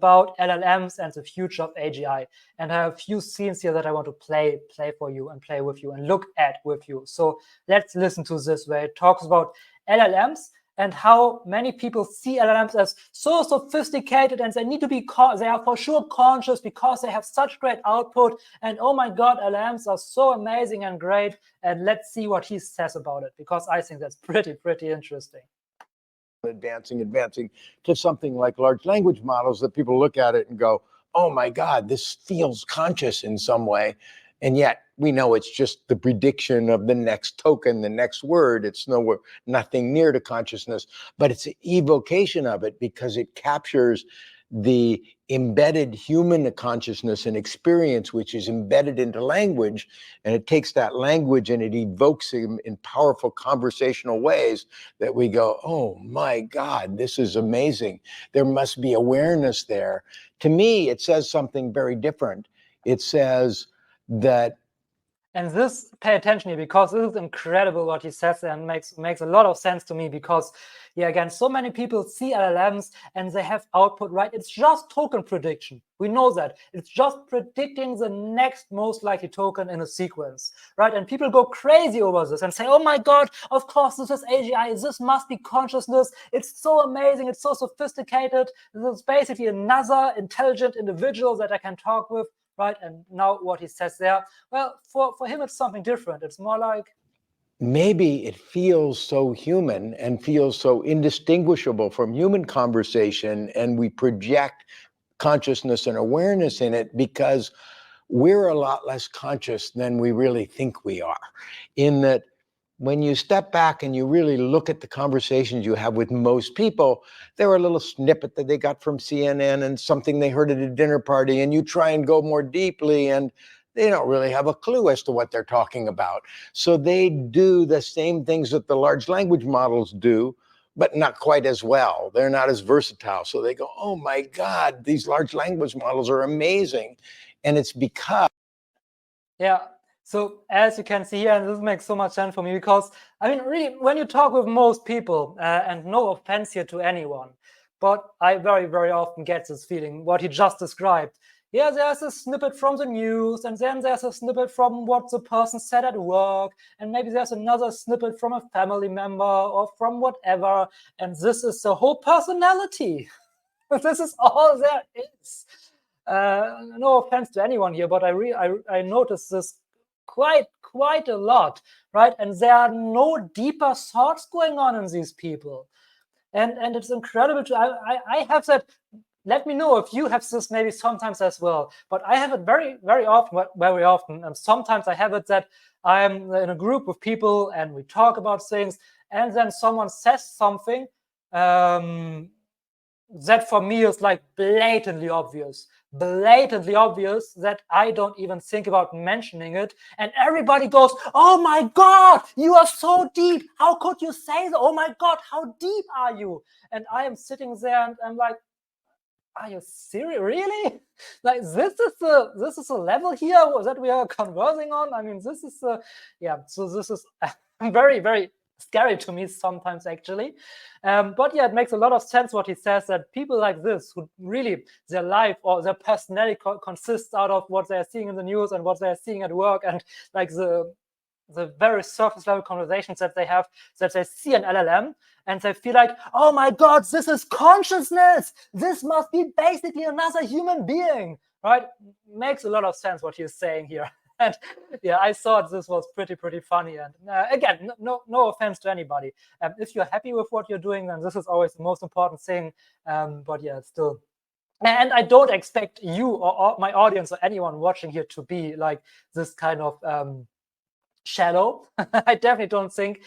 about LLMs and the future of AGI. And I have a few scenes here that I want to play for you and play with you and look at with you. So let's listen to this, where it talks about LLMs and how many people see LLMs as so sophisticated, and they need to be, they are for sure conscious because they have such great output. And oh my God, LLMs are so amazing and great. And let's see what he says about it, because I think that's pretty interesting. Advancing to something like large language models that people look at it and go, oh my God, this feels conscious in some way. And yet we know it's just the prediction of the next token, the next word. It's nothing near to consciousness, but it's an evocation of it because it captures the embedded human consciousness and experience, which is embedded into language, and it takes that language and it evokes them in powerful conversational ways that we go, oh my God, this is amazing. There must be awareness there. To me, it says something very different. It says that, and this, pay attention here, because this is incredible what he says, and makes a lot of sense to me, because yeah, again, so many people see LLMs and they have output, right? It's just token prediction. We know that. It's just predicting the next most likely token in a sequence, right? And people go crazy over this and say, oh my God, of course, this is AGI. This must be consciousness. It's so amazing. It's so sophisticated. This is basically another intelligent individual that I can talk with. Right, and now what he says there, well, for him, it's something different. It's more like, maybe it feels so human and feels so indistinguishable from human conversation, and we project consciousness and awareness in it because we're a lot less conscious than we really think we are. In that, when you step back and you really look at the conversations you have with most people, they're a little snippet that they got from CNN and something they heard at a dinner party, and you try and go more deeply and they don't really have a clue as to what they're talking about. So they do the same things that the large language models do, but not quite as well. They're not as versatile. So they go, oh my God, these large language models are amazing. And it's because, yeah. So as you can see here, and this makes so much sense for me, because I mean, really, when you talk with most people, and no offense here to anyone, but I very often get this feeling, what he just described. Yeah, there's a snippet from the news, and then there's a snippet from what the person said at work, and maybe there's another snippet from a family member or from whatever, and this is the whole personality. This is all there is. No offense to anyone here, but I noticed this quite a lot, right? And there are no deeper thoughts going on in these people, and it's incredible to I have that. Let me know if you have this maybe sometimes as well, but I have it very often, and sometimes I have it that I'm in a group with people and we talk about things, and then someone says something that for me is like blatantly obvious that I don't even think about mentioning it, and everybody goes, oh my God, you are so deep, how could you say that? Oh my God, how deep are you? And I am sitting there and I'm like, are you serious? Really? Like this is the level here that we are conversing on? I mean, this is yeah, so this is very scary to me sometimes, actually. But yeah, it makes a lot of sense what he says, that people like this, who really, their life or their personality consists out of what they're seeing in the news and what they're seeing at work, and like the very surface level conversations that they have, that they see an LLM and they feel like, oh my God, this is consciousness. This must be basically another human being, right? Makes a lot of sense what he's saying here. And yeah, I thought this was pretty funny. And again, no offense to anybody. If you're happy with what you're doing, then this is always the most important thing. But yeah, it's still. And I don't expect you or my audience or anyone watching here to be like this kind of shallow. I definitely don't think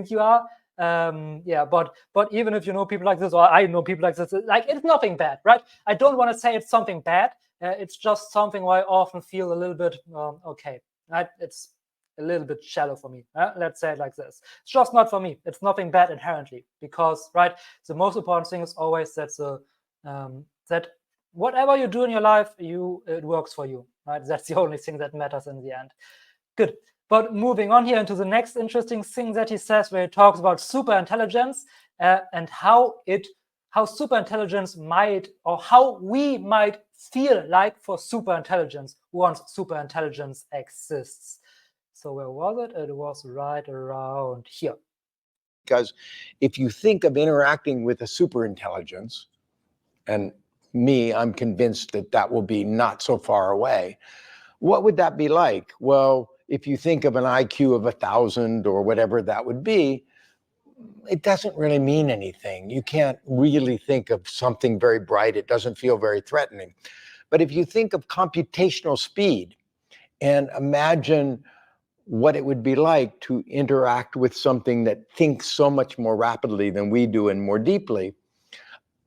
you are. Yeah, but even if you know people like this, or I know people like this, like it's nothing bad, right? I don't want to say it's something bad. It's just something where I often feel a little bit okay, right? It's a little bit shallow for me. Let's say it like this. It's just not for me. It's nothing bad inherently, because right, the most important thing is always that that whatever you do in your life, it works for you, right? That's the only thing that matters in the end. Good. But moving on here into the next interesting thing that he says, where he talks about superintelligence and how it how superintelligence might, or how we might feel like for superintelligence once superintelligence exists. So where was it? It was right around here. Because if you think of interacting with a superintelligence, and I'm convinced that that will be not so far away, what would that be like? Well, if you think of an IQ of 1,000 or whatever that would be, it doesn't really mean anything. You can't really think of something very bright. It doesn't feel very threatening. But if you think of computational speed and imagine what it would be like to interact with something that thinks so much more rapidly than we do and more deeply,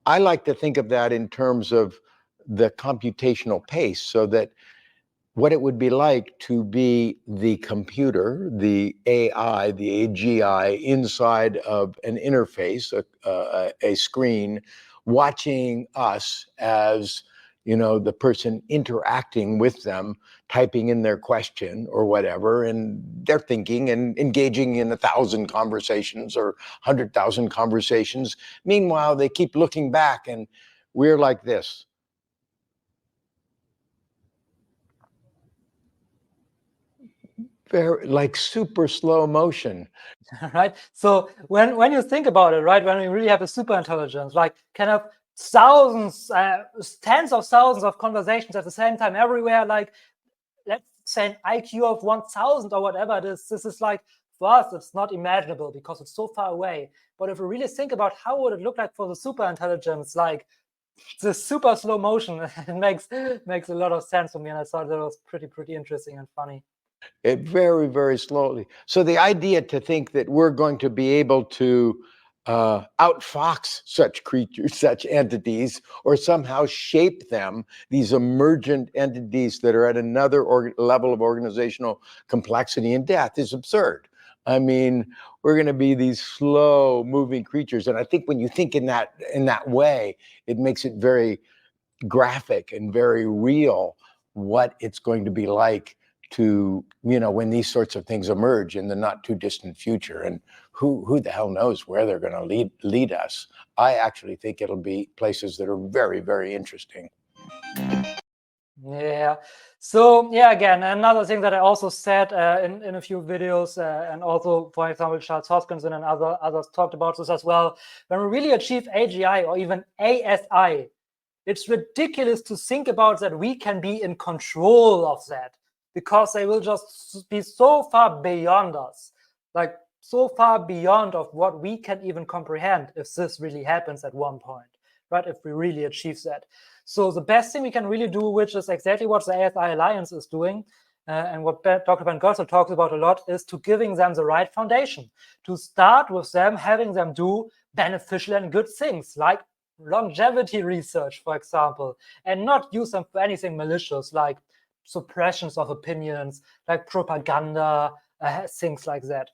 I like to think of that in terms of the computational pace, so that what it would be like to be the computer, the AI, the AGI inside of an interface, a screen, watching us as, the person interacting with them, typing in their question or whatever, and they're thinking and engaging in 1,000 conversations or 100,000 conversations. Meanwhile, they keep looking back and we're like this. Very, like super slow motion. Right? So when you think about it, right, when we really have a superintelligence, like kind of thousands, tens of thousands of conversations at the same time everywhere, like let's say an IQ of 1,000 or whatever it is, this is like, for us, it's not imaginable because it's so far away. But if we really think about how would it look like for the superintelligence, like the super slow motion, it makes a lot of sense for me. And I thought that was pretty interesting and funny. It very, very slowly. So the idea to think that we're going to be able to outfox such creatures, such entities, or somehow shape them, these emergent entities that are at another level of organizational complexity and depth, is absurd. I mean, we're going to be these slow moving creatures. And I think when you think in that way, it makes it very graphic and very real what it's going to be like to, when these sorts of things emerge in the not too distant future. And who the hell knows where they're going to lead us. I actually think it'll be places that are very, very interesting. Yeah. So yeah, again, another thing that I also said in a few videos, and also, for example, Charles Hoskinson and others talked about this as well. When we really achieve AGI or even ASI, it's ridiculous to think about that we can be in control of that, because they will just be so far beyond us, like so far beyond of what we can even comprehend if this really happens at one point, right? If we really achieve that. So the best thing we can really do, which is exactly what the ASI Alliance is doing, and what Dr. Van Gorsel talks about a lot, is to giving them the right foundation, to start with them, having them do beneficial and good things, like longevity research, for example, and not use them for anything malicious, like suppressions of opinions, like propaganda, things like that,